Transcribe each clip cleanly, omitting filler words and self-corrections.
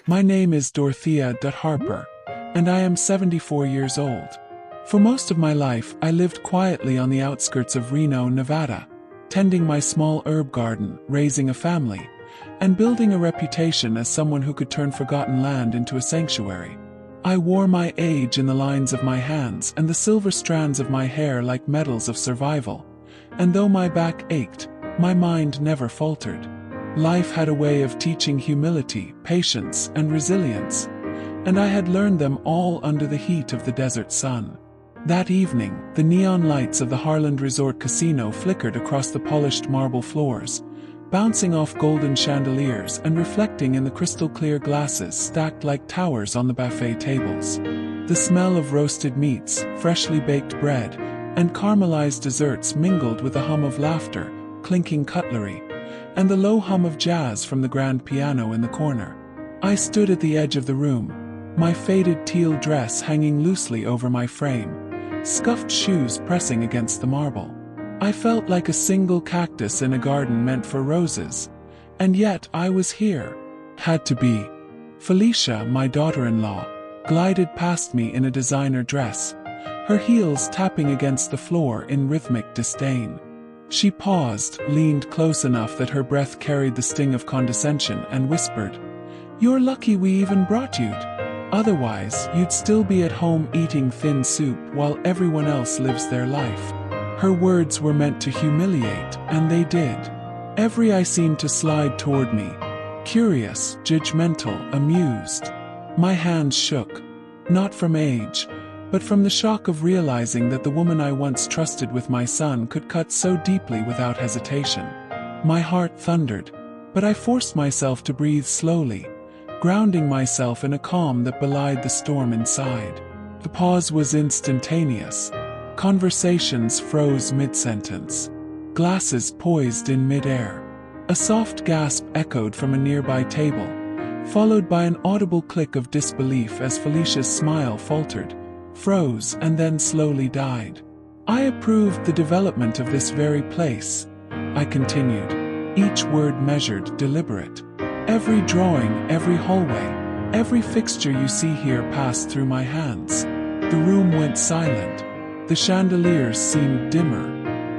My name is Dorothea Harper, and I am 74 years old. For most of my life, I lived quietly on the outskirts of Reno, Nevada, tending my small herb garden, raising a family, and building a reputation as someone who could turn forgotten land into a sanctuary. I wore my age in the lines of my hands and the silver strands of my hair like medals of survival. And though my back ached, my mind never faltered. Life had a way of teaching humility, patience, and resilience, and I had learned them all under the heat of the desert sun. That evening, the neon lights of the Harland Resort Casino flickered across the polished marble floors, bouncing off golden chandeliers and reflecting in the crystal-clear glasses stacked like towers on the buffet tables. The smell of roasted meats, freshly baked bread, and caramelized desserts mingled with the hum of laughter, clinking cutlery, and the low hum of jazz from the grand piano in the corner. I stood at the edge of the room, my faded teal dress hanging loosely over my frame, scuffed shoes pressing against the marble. I felt like a single cactus in a garden meant for roses, and yet I was here. Had to be. Felicia, my daughter-in-law, glided past me in a designer dress, her heels tapping against the floor in rhythmic disdain. She paused, leaned close enough that her breath carried the sting of condescension, and whispered, "You're lucky we even brought you. Otherwise, you'd still be at home eating thin soup while everyone else lives their life." Her words were meant to humiliate, and they did. Every eye seemed to slide toward me, curious, judgmental, amused. My hands shook, not from age, but from the shock of realizing that the woman I once trusted with my son could cut so deeply without hesitation. My heart thundered, but I forced myself to breathe slowly, grounding myself in a calm that belied the storm inside. The pause was instantaneous. Conversations froze mid-sentence. Glasses poised in mid-air. A soft gasp echoed from a nearby table, followed by an audible click of disbelief as Felicia's smile faltered, froze, and then slowly died. "I approved the development of this very place," I continued, each word measured, deliberate. "Every drawing, every hallway, every fixture you see here passed through my hands." The room went silent. The chandeliers seemed dimmer.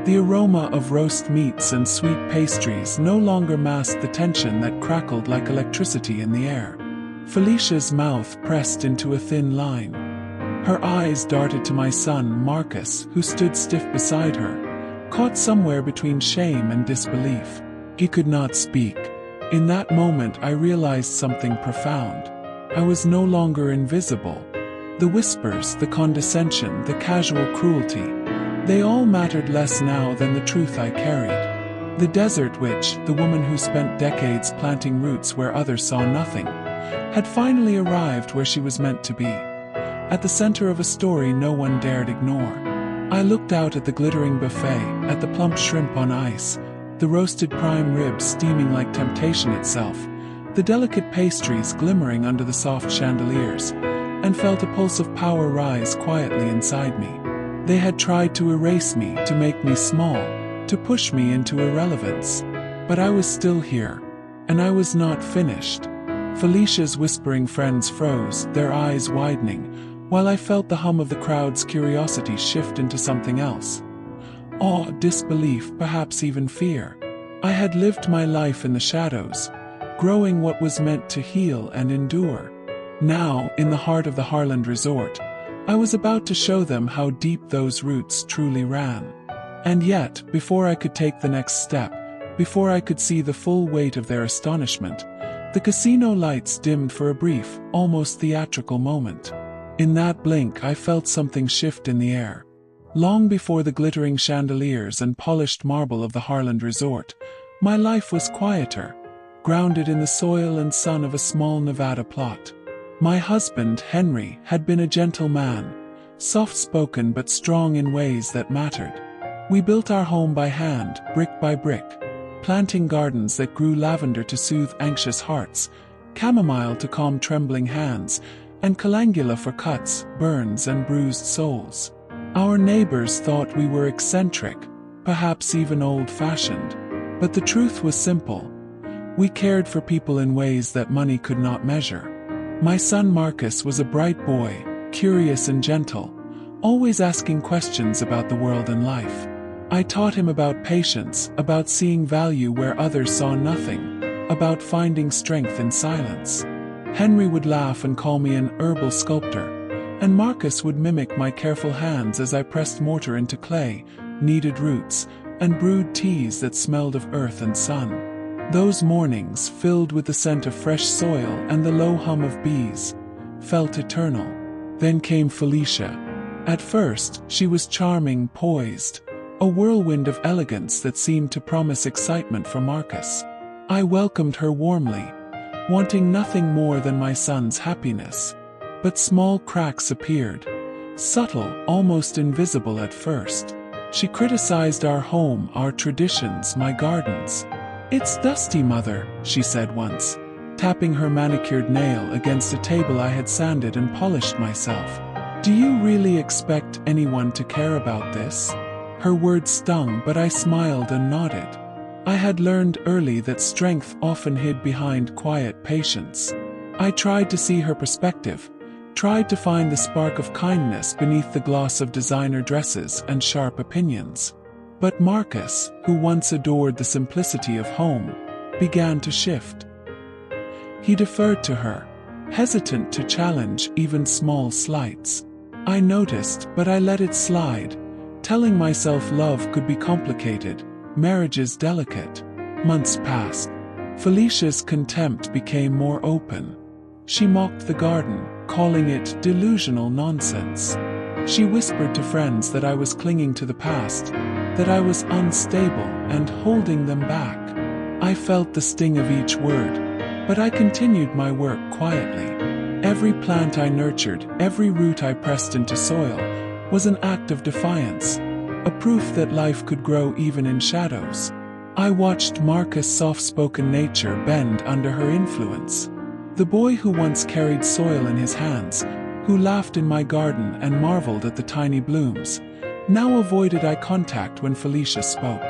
The aroma of roast meats and sweet pastries no longer masked the tension that crackled like electricity in the air. Felicia's mouth pressed into a thin line. Her eyes darted to my son, Marcus, who stood stiff beside her, caught somewhere between shame and disbelief. He could not speak. In that moment I realized something profound. I was no longer invisible. The whispers, the condescension, the casual cruelty, they all mattered less now than the truth I carried. The desert witch, the woman who spent decades planting roots where others saw nothing, had finally arrived where she was meant to be, at the center of a story no one dared ignore. I looked out at the glittering buffet, at the plump shrimp on ice, the roasted prime ribs steaming like temptation itself, the delicate pastries glimmering under the soft chandeliers, and felt a pulse of power rise quietly inside me. They had tried to erase me, to make me small, to push me into irrelevance. But I was still here, and I was not finished. Felicia's whispering friends froze, their eyes widening, while I felt the hum of the crowd's curiosity shift into something else. Awe, disbelief, perhaps even fear. I had lived my life in the shadows, growing what was meant to heal and endure. Now, in the heart of the Harland Resort, I was about to show them how deep those roots truly ran. And yet, before I could take the next step, before I could see the full weight of their astonishment, the casino lights dimmed for a brief, almost theatrical moment. In that blink I felt something shift in the air. Long before the glittering chandeliers and polished marble of the Harland Resort, my life was quieter, grounded in the soil and sun of a small Nevada plot. My husband, Henry, had been a gentle man, soft-spoken but strong in ways that mattered. We built our home by hand, brick by brick, planting gardens that grew lavender to soothe anxious hearts, chamomile to calm trembling hands, and calendula for cuts, burns, and bruised souls. Our neighbors thought we were eccentric, perhaps even old-fashioned, but the truth was simple. We cared for people in ways that money could not measure. My son Marcus was a bright boy, curious and gentle, always asking questions about the world and life. I taught him about patience, about seeing value where others saw nothing, about finding strength in silence. Henry would laugh and call me an herbal sculptor, and Marcus would mimic my careful hands as I pressed mortar into clay, kneaded roots, and brewed teas that smelled of earth and sun. Those mornings, filled with the scent of fresh soil and the low hum of bees, felt eternal. Then came Felicia. At first, she was charming, poised, a whirlwind of elegance that seemed to promise excitement for Marcus. I welcomed her warmly, wanting nothing more than my son's happiness. But small cracks appeared, subtle, almost invisible at first. She criticized our home, our traditions, my gardens. "It's dusty, Mother," she said once, tapping her manicured nail against a table I had sanded and polished myself. "Do you really expect anyone to care about this?" Her words stung, but I smiled and nodded. I had learned early that strength often hid behind quiet patience. I tried to see her perspective, tried to find the spark of kindness beneath the gloss of designer dresses and sharp opinions. But Marcus, who once adored the simplicity of home, began to shift. He deferred to her, hesitant to challenge even small slights. I noticed, but I let it slide, telling myself love could be complicated, marriages delicate. Months passed. Felicia's contempt became more open. She mocked the garden, calling it delusional nonsense. She whispered to friends that I was clinging to the past, that I was unstable and holding them back. I felt the sting of each word, but I continued my work quietly. Every plant I nurtured, every root I pressed into soil, was an act of defiance, a proof that life could grow even in shadows. I watched Marcus' soft-spoken nature bend under her influence. The boy who once carried soil in his hands, who laughed in my garden and marveled at the tiny blooms, now avoided eye contact when Felicia spoke.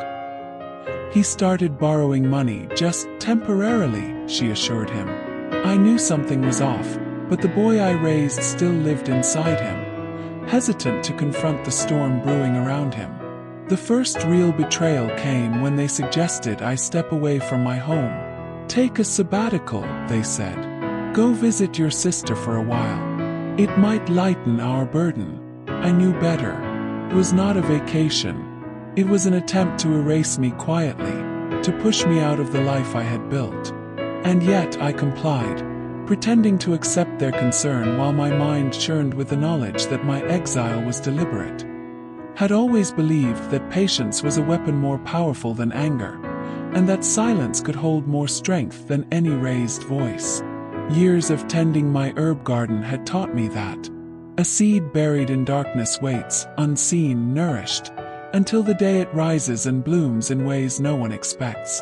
He started borrowing money, just temporarily, she assured him. I knew something was off, but the boy I raised still lived inside him, hesitant to confront the storm brewing around him. The first real betrayal came when they suggested I step away from my home. "Take a sabbatical," they said. "Go visit your sister for a while. It might lighten our burden." I knew better. It was not a vacation. It was an attempt to erase me quietly, to push me out of the life I had built. And yet I complied, pretending to accept their concern while my mind churned with the knowledge that my exile was deliberate. Had always believed that patience was a weapon more powerful than anger, and that silence could hold more strength than any raised voice. Years of tending my herb garden had taught me that. A seed buried in darkness waits, unseen, nourished, until the day it rises and blooms in ways no one expects.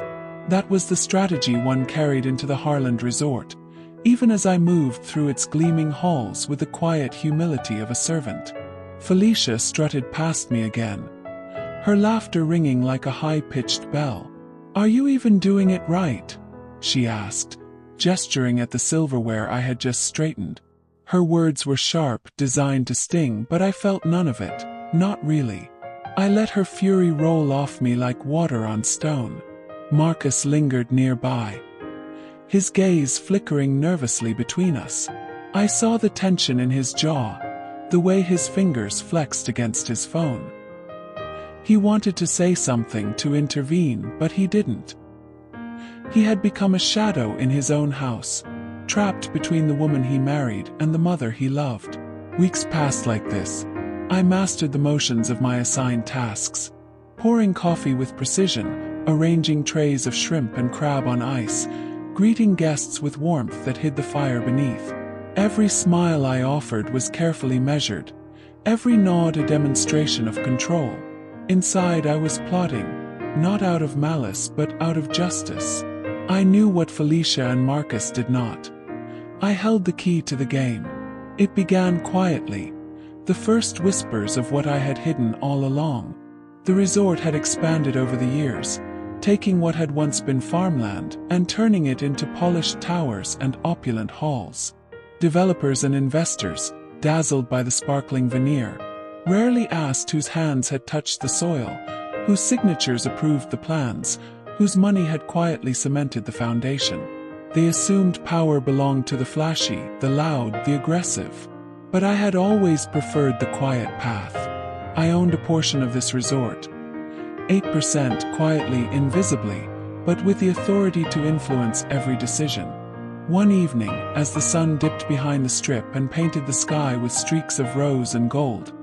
That was the strategy one carried into the Harland resort, even as I moved through its gleaming halls with the quiet humility of a servant. Felicia strutted past me again, her laughter ringing like a high-pitched bell. "Are you even doing it right?" she asked, gesturing at the silverware I had just straightened. Her words were sharp, designed to sting, but I felt none of it, not really. I let her fury roll off me like water on stone. Marcus lingered nearby, his gaze flickering nervously between us. I saw the tension in his jaw, the way his fingers flexed against his phone. He wanted to say something, to intervene, but he didn't. He had become a shadow in his own house, trapped between the woman he married and the mother he loved. Weeks passed like this. I mastered the motions of my assigned tasks, pouring coffee with precision, arranging trays of shrimp and crab on ice, greeting guests with warmth that hid the fire beneath. Every smile I offered was carefully measured, every nod a demonstration of control. Inside I was plotting, not out of malice but out of justice. I knew what Felicia and Marcus did not. I held the key to the game. It began quietly, the first whispers of what I had hidden all along. The resort had expanded over the years, taking what had once been farmland and turning it into polished towers and opulent halls. Developers and investors, dazzled by the sparkling veneer, rarely asked whose hands had touched the soil, whose signatures approved the plans, whose money had quietly cemented the foundation. They assumed power belonged to the flashy, the loud, the aggressive. But I had always preferred the quiet path. I owned a portion of this resort. 8% quietly, invisibly, but with the authority to influence every decision. One evening, as the sun dipped behind the strip and painted the sky with streaks of rose and gold,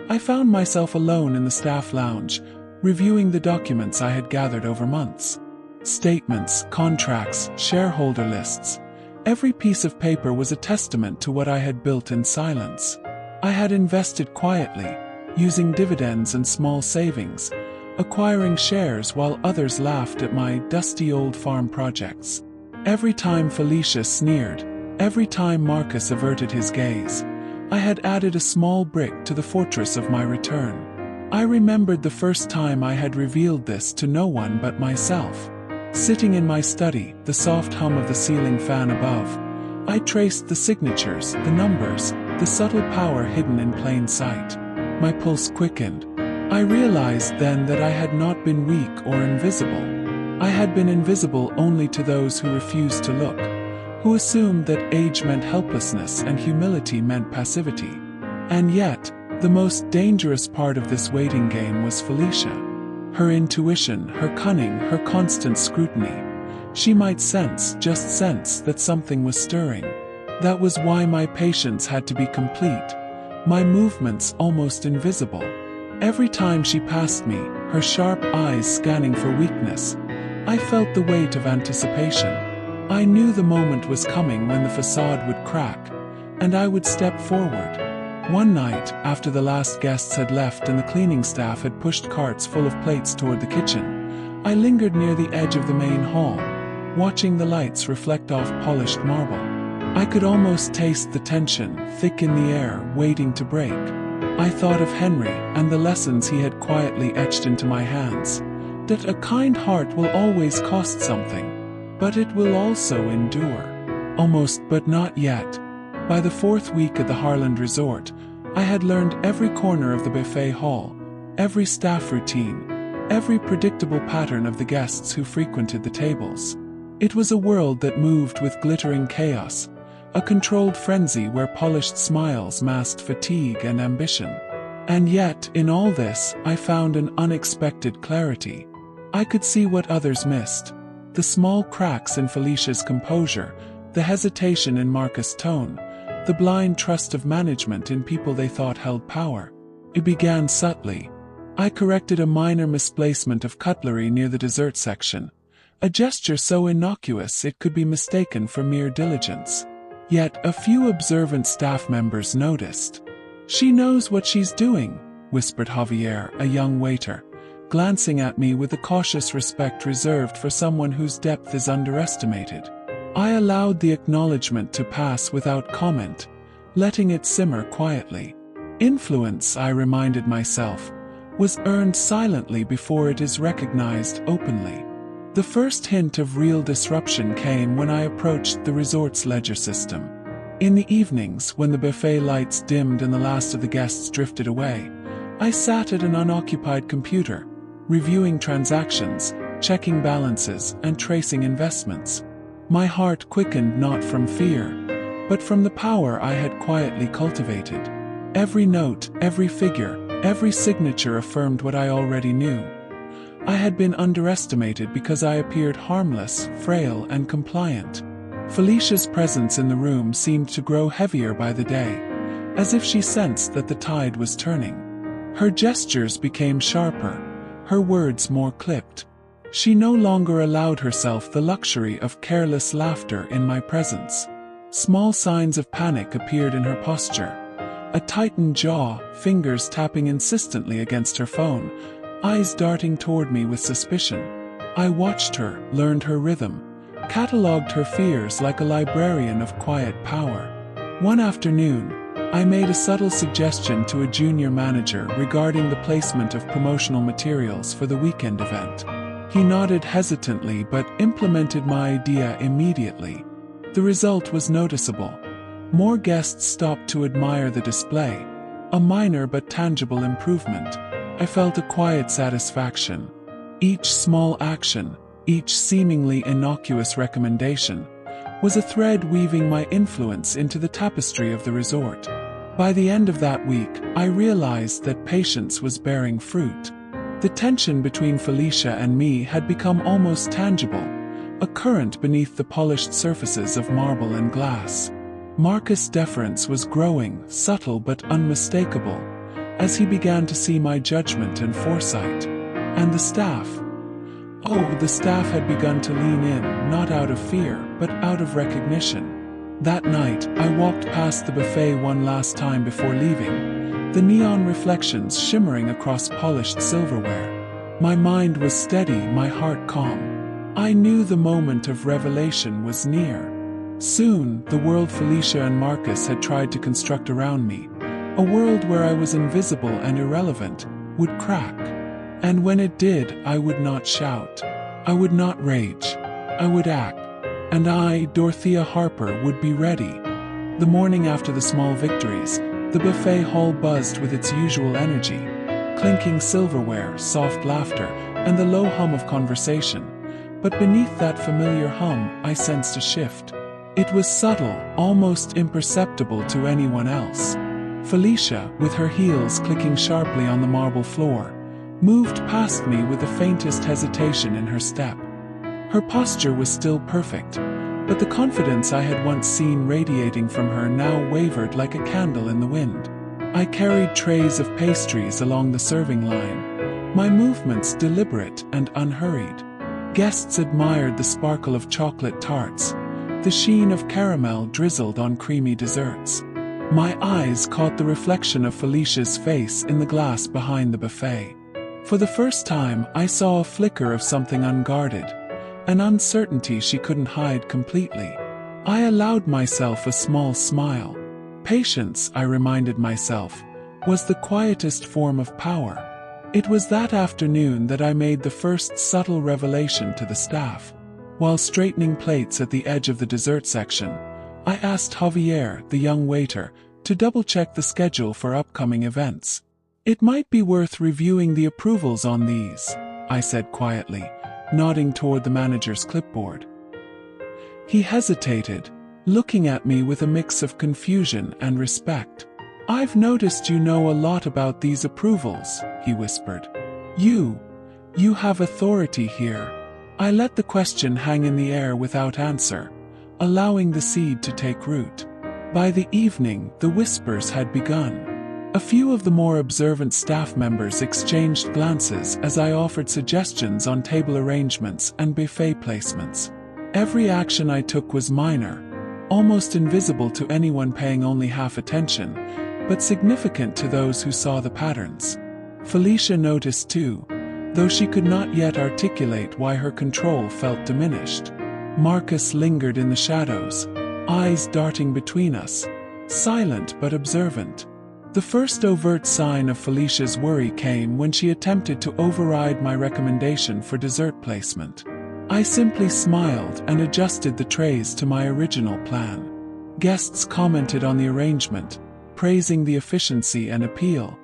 I found myself alone in the staff lounge, reviewing the documents I had gathered over months. Statements, contracts, shareholder lists. Every piece of paper was a testament to what I had built in silence. I had invested quietly, using dividends and small savings, acquiring shares while others laughed at my dusty old farm projects. Every time Felicia sneered, every time Marcus averted his gaze, I had added a small brick to the fortress of my return. I remembered the first time I had revealed this to no one but myself. Sitting in my study, the soft hum of the ceiling fan above, I traced the signatures, the numbers, the subtle power hidden in plain sight. My pulse quickened. I realized then that I had not been weak or invisible. I had been invisible only to those who refused to look, who assumed that age meant helplessness and humility meant passivity. And yet, the most dangerous part of this waiting game was Felicia. Her intuition, her cunning, her constant scrutiny. She might sense, just sense, that something was stirring. That was why my patience had to be complete, my movements almost invisible. Every time she passed me, her sharp eyes scanning for weakness, I felt the weight of anticipation. I knew the moment was coming when the facade would crack, and I would step forward. One night, after the last guests had left and the cleaning staff had pushed carts full of plates toward the kitchen, I lingered near the edge of the main hall, watching the lights reflect off polished marble. I could almost taste the tension, thick in the air, waiting to break. I thought of Henry and the lessons he had quietly etched into my hands. That a kind heart will always cost something, but it will also endure. Almost, but not yet. By the fourth week at the Harland Resort, I had learned every corner of the buffet hall, every staff routine, every predictable pattern of the guests who frequented the tables. It was a world that moved with glittering chaos, a controlled frenzy where polished smiles masked fatigue and ambition. And yet, in all this, I found an unexpected clarity. I could see what others missed. The small cracks in Felicia's composure, the hesitation in Marcus' tone, the blind trust of management in people they thought held power. It began subtly. I corrected a minor misplacement of cutlery near the dessert section, a gesture so innocuous it could be mistaken for mere diligence. Yet a few observant staff members noticed. "She knows what she's doing," whispered Javier, a young waiter, glancing at me with the cautious respect reserved for someone whose depth is underestimated. I allowed the acknowledgement to pass without comment, letting it simmer quietly. Influence, I reminded myself, was earned silently before it is recognized openly. The first hint of real disruption came when I approached the resort's ledger system. In the evenings, when the buffet lights dimmed and the last of the guests drifted away, I sat at an unoccupied computer, reviewing transactions, checking balances, and tracing investments. My heart quickened not from fear, but from the power I had quietly cultivated. Every note, every figure, every signature affirmed what I already knew. I had been underestimated because I appeared harmless, frail, and compliant. Felicia's presence in the room seemed to grow heavier by the day, as if she sensed that the tide was turning. Her gestures became sharper, her words more clipped. She no longer allowed herself the luxury of careless laughter in my presence. Small signs of panic appeared in her posture. A tightened jaw, fingers tapping insistently against her phone, eyes darting toward me with suspicion. I watched her, learned her rhythm, catalogued her fears like a librarian of quiet power. One afternoon, I made a subtle suggestion to a junior manager regarding the placement of promotional materials for the weekend event. He nodded hesitantly but implemented my idea immediately. The result was noticeable. More guests stopped to admire the display, a minor but tangible improvement. I felt a quiet satisfaction. Each small action, each seemingly innocuous recommendation, was a thread weaving my influence into the tapestry of the resort. By the end of that week, I realized that patience was bearing fruit. The tension between Felicia and me had become almost tangible, a current beneath the polished surfaces of marble and glass. Marcus' deference was growing, subtle but unmistakable, as he began to see my judgment and foresight. And the staff? Oh, the staff had begun to lean in, not out of fear, but out of recognition. That night, I walked past the buffet one last time before leaving, the neon reflections shimmering across polished silverware. My mind was steady, my heart calm. I knew the moment of revelation was near. Soon, the world Felicia and Marcus had tried to construct around me, a world where I was invisible and irrelevant, would crack. And when it did, I would not shout. I would not rage. I would act. And I, Dorothea Harper, would be ready. The morning after the small victories, the buffet hall buzzed with its usual energy, clinking silverware, soft laughter, and the low hum of conversation. But beneath that familiar hum, I sensed a shift. It was subtle, almost imperceptible to anyone else. Felicia, with her heels clicking sharply on the marble floor, moved past me with the faintest hesitation in her step. Her posture was still perfect, but the confidence I had once seen radiating from her now wavered like a candle in the wind. I carried trays of pastries along the serving line, my movements deliberate and unhurried. Guests admired the sparkle of chocolate tarts, the sheen of caramel drizzled on creamy desserts. My eyes caught the reflection of Felicia's face in the glass behind the buffet. For the first time, I saw a flicker of something unguarded, an uncertainty she couldn't hide completely. I allowed myself a small smile. Patience, I reminded myself, was the quietest form of power. It was that afternoon that I made the first subtle revelation to the staff. While straightening plates at the edge of the dessert section, I asked Javier, the young waiter, to double-check the schedule for upcoming events. "It might be worth reviewing the approvals on these," I said quietly, nodding toward the manager's clipboard. He hesitated, looking at me with a mix of confusion and respect. "I've noticed you know a lot about these approvals," he whispered. You have authority here." I let the question hang in the air without answer, allowing the seed to take root. By the evening, the whispers had begun. A few of the more observant staff members exchanged glances as I offered suggestions on table arrangements and buffet placements. Every action I took was minor, almost invisible to anyone paying only half attention, but significant to those who saw the patterns. Felicia noticed too, though she could not yet articulate why her control felt diminished. Marcus lingered in the shadows, eyes darting between us, silent but observant. The first overt sign of Felicia's worry came when she attempted to override my recommendation for dessert placement. I simply smiled and adjusted the trays to my original plan. Guests commented on the arrangement, praising the efficiency and appeal,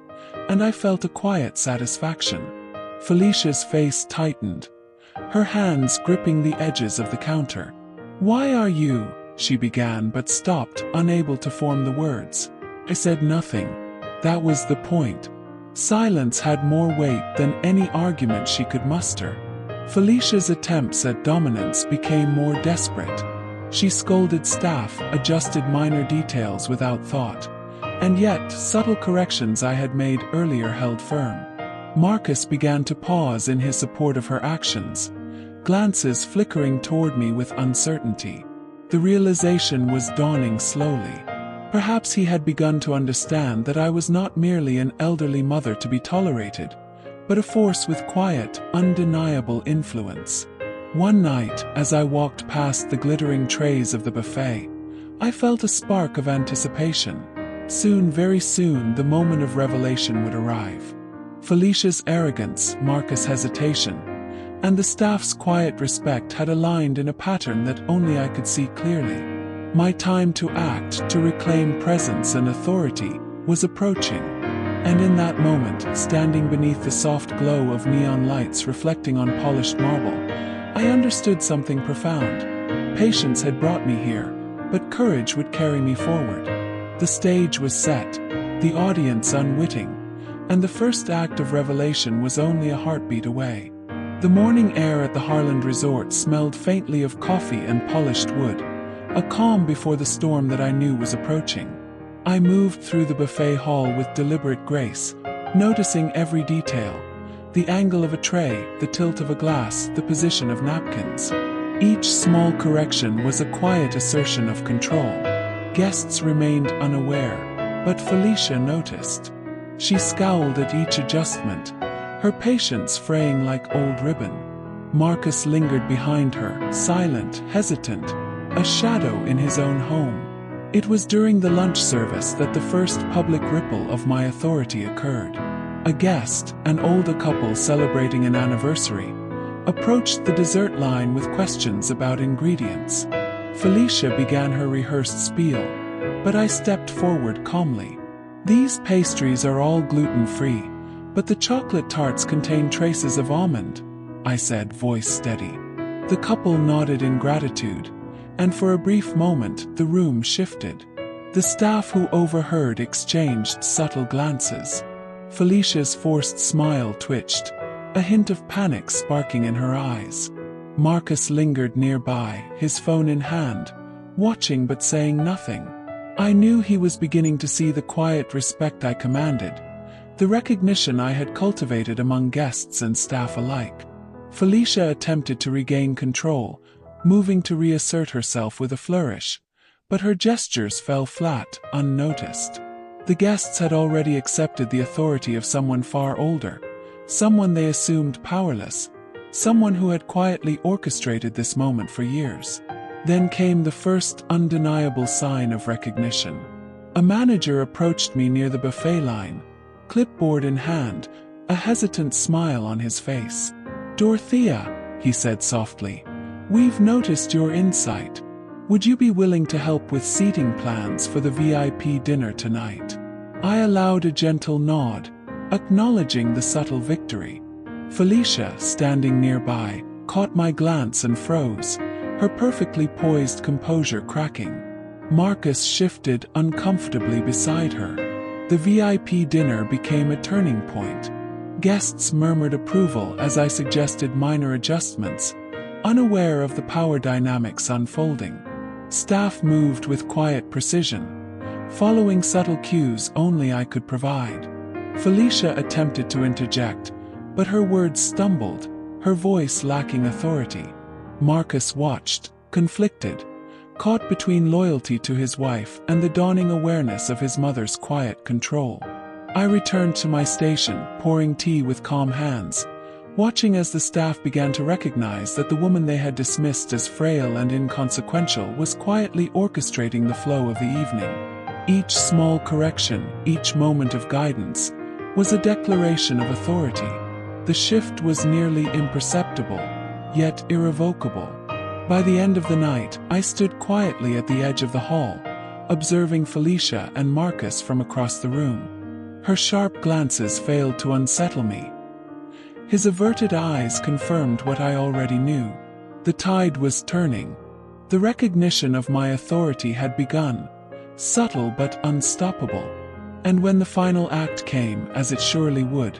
and I felt a quiet satisfaction. Felicia's face tightened, her hands gripping the edges of the counter. "Why are you?" she began but stopped, unable to form the words. I said nothing. That was the point. Silence had more weight than any argument she could muster. Felicia's attempts at dominance became more desperate. She scolded staff, adjusted minor details without thought, and yet subtle corrections I had made earlier held firm. Marcus began to pause in his support of her actions, glances flickering toward me with uncertainty. The realization was dawning slowly. Perhaps he had begun to understand that I was not merely an elderly mother to be tolerated, but a force with quiet, undeniable influence. One night, as I walked past the glittering trays of the buffet, I felt a spark of anticipation. Soon, very soon, the moment of revelation would arrive. Felicia's arrogance, Marcus' hesitation, and the staff's quiet respect had aligned in a pattern that only I could see clearly. My time to act, to reclaim presence and authority, was approaching. And in that moment, standing beneath the soft glow of neon lights reflecting on polished marble, I understood something profound. Patience had brought me here, but courage would carry me forward. The stage was set, the audience unwitting, and the first act of revelation was only a heartbeat away. The morning air at the Harland Resort smelled faintly of coffee and polished wood, a calm before the storm that I knew was approaching. I moved through the buffet hall with deliberate grace, noticing every detail: the angle of a tray, the tilt of a glass, the position of napkins. Each small correction was a quiet assertion of control. Guests remained unaware, but Felicia noticed. She scowled at each adjustment, her patience fraying like old ribbon. Marcus lingered behind her, silent, hesitant, a shadow in his own home. It was during the lunch service that the first public ripple of my authority occurred. A guest, an older couple celebrating an anniversary, approached the dessert line with questions about ingredients. Felicia began her rehearsed spiel, but I stepped forward calmly. "These pastries are all gluten-free, but the chocolate tarts contain traces of almond," I said, voice steady. The couple nodded in gratitude, and for a brief moment the room shifted. The staff who overheard exchanged subtle glances. Felicia's forced smile twitched, a hint of panic sparking in her eyes. Marcus lingered nearby, his phone in hand, watching but saying nothing. I knew he was beginning to see the quiet respect I commanded, the recognition I had cultivated among guests and staff alike. Felicia attempted to regain control, moving to reassert herself with a flourish, but her gestures fell flat, unnoticed. The guests had already accepted the authority of someone far older, someone they assumed powerless, someone who had quietly orchestrated this moment for years. Then came the first undeniable sign of recognition. A manager approached me near the buffet line, clipboard in hand, a hesitant smile on his face. "Dorothea," he said softly, "we've noticed your insight. Would you be willing to help with seating plans for the VIP dinner tonight?" I allowed a gentle nod, acknowledging the subtle victory. Felicia, standing nearby, caught my glance and froze, her perfectly poised composure cracking. Marcus shifted uncomfortably beside her. The VIP dinner became a turning point. Guests murmured approval as I suggested minor adjustments, unaware of the power dynamics unfolding. Staff moved with quiet precision, following subtle cues only I could provide. Felicia attempted to interject, but her words stumbled, her voice lacking authority. Marcus watched, conflicted, caught between loyalty to his wife and the dawning awareness of his mother's quiet control. I returned to my station, pouring tea with calm hands, watching as the staff began to recognize that the woman they had dismissed as frail and inconsequential was quietly orchestrating the flow of the evening. Each small correction, each moment of guidance, was a declaration of authority. The shift was nearly imperceptible, yet irrevocable. By the end of the night, I stood quietly at the edge of the hall, observing Felicia and Marcus from across the room. Her sharp glances failed to unsettle me. His averted eyes confirmed what I already knew. The tide was turning. The recognition of my authority had begun, subtle but unstoppable. And when the final act came, as it surely would,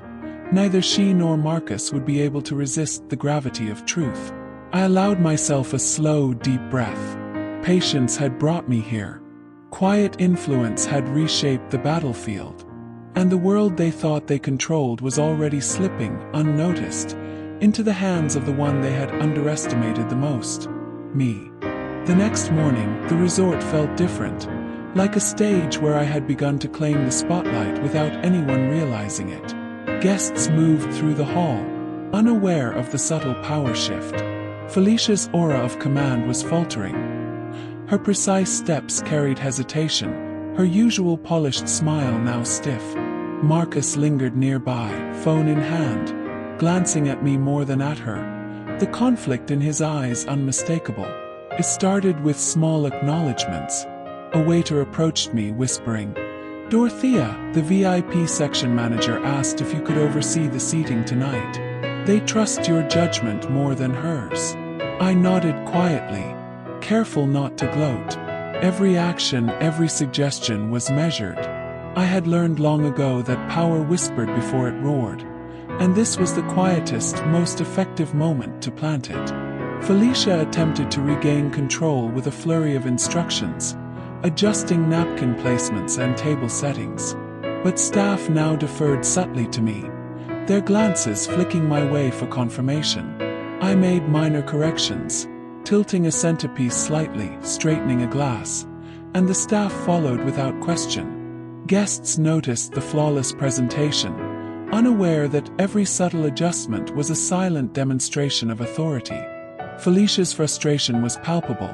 neither she nor Marcus would be able to resist the gravity of truth. I allowed myself a slow, deep breath. Patience had brought me here. Quiet influence had reshaped the battlefield. And the world they thought they controlled was already slipping, unnoticed, into the hands of the one they had underestimated the most: me. The next morning, the resort felt different, like a stage where I had begun to claim the spotlight without anyone realizing it. Guests moved through the hall, unaware of the subtle power shift. Felicia's aura of command was faltering. Her precise steps carried hesitation, her usual polished smile now stiff. Marcus lingered nearby, phone in hand, glancing at me more than at her, the conflict in his eyes unmistakable. It started with small acknowledgments. A waiter approached me, whispering, "Dorothea, the VIP section manager asked if you could oversee the seating tonight. They trust your judgment more than hers." I nodded quietly, careful not to gloat. Every action, every suggestion was measured. I had learned long ago that power whispered before it roared, and this was the quietest, most effective moment to plant it. Felicia attempted to regain control with a flurry of instructions, adjusting napkin placements and table settings. But staff now deferred subtly to me, their glances flicking my way for confirmation. I made minor corrections, tilting a centerpiece slightly, straightening a glass, and the staff followed without question. Guests noticed the flawless presentation, unaware that every subtle adjustment was a silent demonstration of authority. Felicia's frustration was palpable.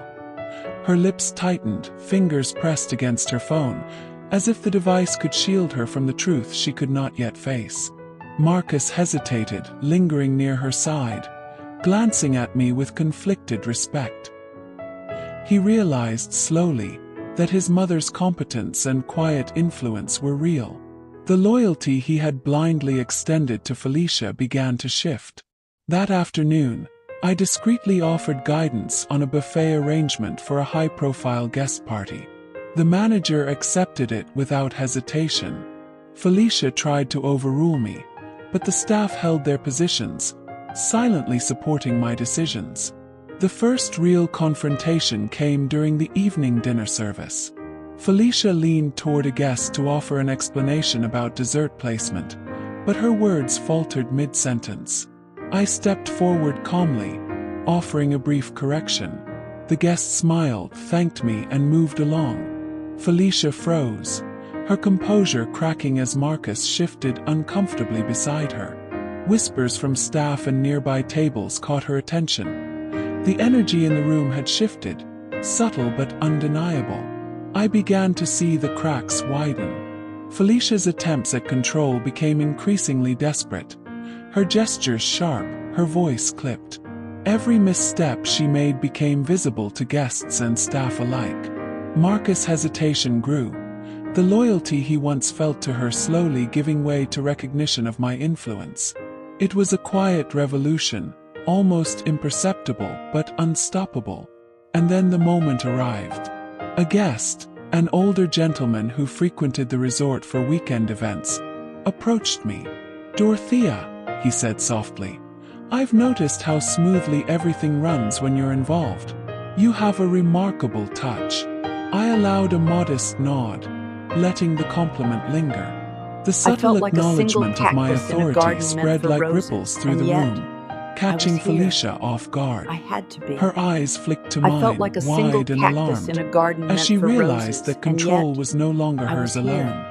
Her lips tightened, fingers pressed against her phone, as if the device could shield her from the truth she could not yet face. Marcus hesitated, lingering near her side, glancing at me with conflicted respect. He realized slowly that his mother's competence and quiet influence were real. The loyalty he had blindly extended to Felicia began to shift. That afternoon, I discreetly offered guidance on a buffet arrangement for a high-profile guest party. The manager accepted it without hesitation. Felicia tried to overrule me, but the staff held their positions, silently supporting my decisions. The first real confrontation came during the evening dinner service. Felicia leaned toward a guest to offer an explanation about dessert placement, but her words faltered mid-sentence. I stepped forward calmly, offering a brief correction. The guest smiled, thanked me, and moved along. Felicia froze, her composure cracking as Marcus shifted uncomfortably beside her. Whispers from staff and nearby tables caught her attention. The energy in the room had shifted, subtle but undeniable. I began to see the cracks widen. Felicia's attempts at control became increasingly desperate. Her gestures sharp, her voice clipped. Every misstep she made became visible to guests and staff alike. Marcus' hesitation grew, the loyalty he once felt to her slowly giving way to recognition of my influence. It was a quiet revolution, almost imperceptible but unstoppable. And then the moment arrived. A guest, an older gentleman who frequented the resort for weekend events, approached me. "Dorothea," he said softly, "I've noticed how smoothly everything runs when you're involved. You have a remarkable touch." I allowed a modest nod, letting the compliment linger. The subtle acknowledgement of my authority spread like ripples through the room, catching Felicia off guard. I had to be. Her eyes flicked to mine, like a wide and cactus alarmed, in a garden as she meant for realized roses, that and control yet was no longer I was hers here. alone.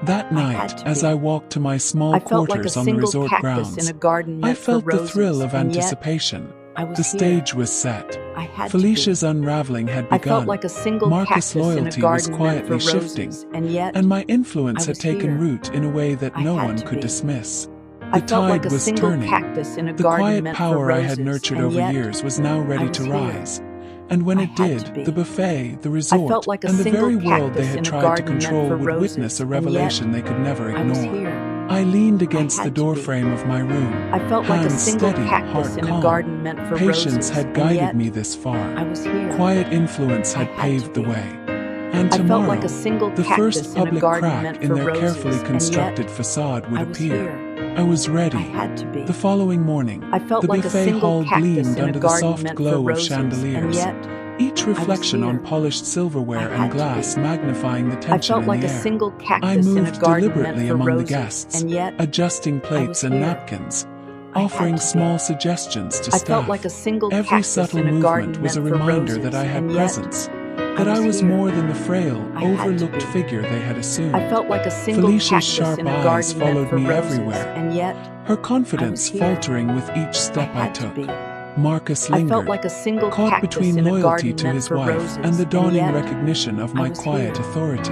That night, to as be. I walked to my small I felt like a quarters on the single resort cactus grounds, in a garden I meant for felt the roses, thrill of and yet anticipation. I was The here. stage was set. I had Felicia's to be. unraveling had I begun. felt like a single Marcus' cactus in a loyalty was garden meant quietly for shifting, roses, and yet and my influence I had was taken here. root in a way that I no had one to could be. dismiss. I The felt like tide a was single turning. cactus in a The garden quiet meant for power I roses, had nurtured and over yet years was now ready was to here. rise. And when I it had to did, be. the buffet, the I resort, felt like a and the single very world they cactus had in a tried to garden meant control for would roses, witness a and yet revelation they could never I was ignore. here. I leaned against had the to be. doorframe of my room, I felt like a hands single steady, cactus heart in a calm. garden meant for Patience roses, had and guided yet me this far. I was here. Quiet influence I had had to paved the be. way. And I tomorrow, felt like a single the cactus first in a public garden crack meant in for their roses, carefully and yet constructed facade would I was appear. here. I was ready. I had to be. The following morning, I felt the like a buffet single hall cactus gleamed in a under the garden soft meant for glow of roses, and chandeliers, yet each reflection here. on polished silverware I and had to glass be. magnifying the I tension felt in like the a air. single I cactus in a moved garden deliberately meant for among the roses, guests, and yet adjusting plates was and here. napkins, I had offering to be. small suggestions to I staff. felt like a single Every cactus subtle in a garden movement was a meant for reminder roses, that I had and yet presence, that I was here. more than the frail, I had to overlooked be. figure they had assumed. I felt like a single Felicia's cactus sharp in a eyes garden meant followed for me roses, everywhere, and yet her confidence here. faltering with each step I had to took. be. Marcus I lingered, felt like a single caught cactus between in a loyalty garden to meant his for wife roses, and the dawning yet recognition of my was quiet here. authority.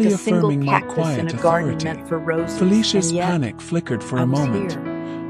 gently like a single affirming my cactus quiet in a garden authority. meant for roses. Felicia's and yet, panic flickered for I a was moment, here,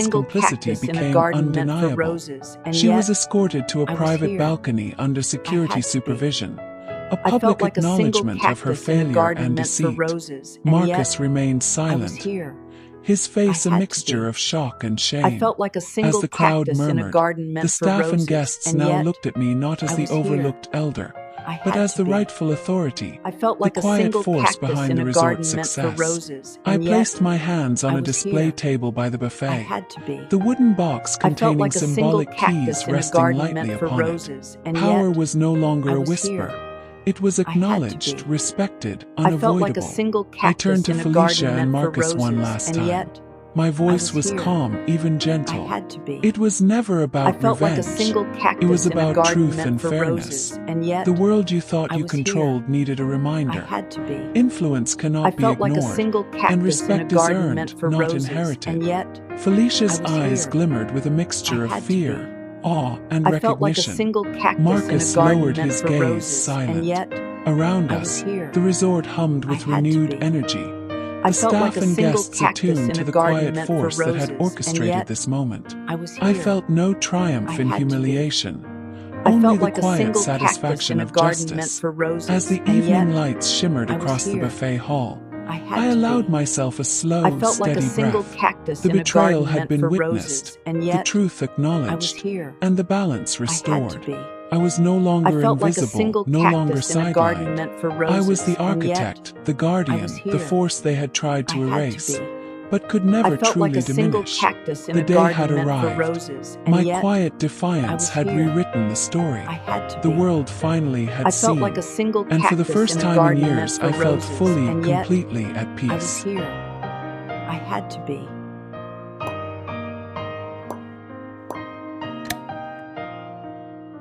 Felicia's single complicity cactus in a became garden meant for undeniable. roses, and She yet was escorted to a I was private here. balcony under security had to be. supervision, a I felt public like a single acknowledgement of her cactus in a failure garden and meant for deceit. roses, and Marcus yet remained I was silent. here. his face a had to mixture be. of shock and shame. I felt like a As single the crowd cactus in a murmured, garden meant the for staff roses, and guests and now yet looked at me not as I the was here. overlooked elder, I but had as to the be. rightful authority, I felt the like a quiet single force cactus behind in the a resort's garden meant for success. roses, I and placed yet my hands on I a was display here. table by the I buffet, had to be. the wooden box I felt containing like a single symbolic cactus keys in a resting garden lightly meant for upon it. roses, and Power yet was no longer I a was whisper. here. It was I had to acknowledged, be. respected, I felt like a unavoidable. single I turned cactus to in a Felicia garden and meant for Marcus one roses, last and time. yet My voice I was was here. calm, even I gentle. had to be. It was never I about felt like a revenge. single It was cactus in a about garden truth meant and for fairness. roses, and yet The world you thought I you was here. controlled needed a I reminder. had to be. Influence I cannot be felt like a ignored, single and cactus in a respect is garden meant earned, for not roses, and inherited. yet Felicia's I was eyes here. glimmered with a mixture I of had to fear, be. awe, and I felt like a recognition. single cactus Marcus in a garden lowered meant his for gaze, roses, silent. and yet Around I was us, here. the resort hummed with I had to renewed be. energy. I The felt like staff a and single guests cactus attuned in to a the garden quiet meant for force that roses, had and orchestrated yet this moment. I was I here. felt no triumph I in had to be. humiliation, I only felt the like a quiet single cactus satisfaction in a of garden meant justice. for roses, As the and evening yet lights shimmered I was across the here. buffet hall, I had I to allowed be. myself a slow, I felt like a steady single breath. cactus The in a betrayal garden had meant been for witnessed, roses, and the yet truth I was acknowledged, here. and the balance I had restored. to be. I was no I longer felt like a invisible, single no longer cactus in a garden sidelined. meant for I was roses, the and yet architect, the I guardian, was the here. force they had tried I to had erase, to be. but could I never felt like truly a single diminish. cactus in The a day garden had meant for arrived. roses, My and yet quiet I defiance was had here. rewritten the story. I had to The be. world finally had I felt seen, like a single and for the cactus first in a time in garden meant years for I felt roses, fully, and yet completely at I was peace. here. I had to be.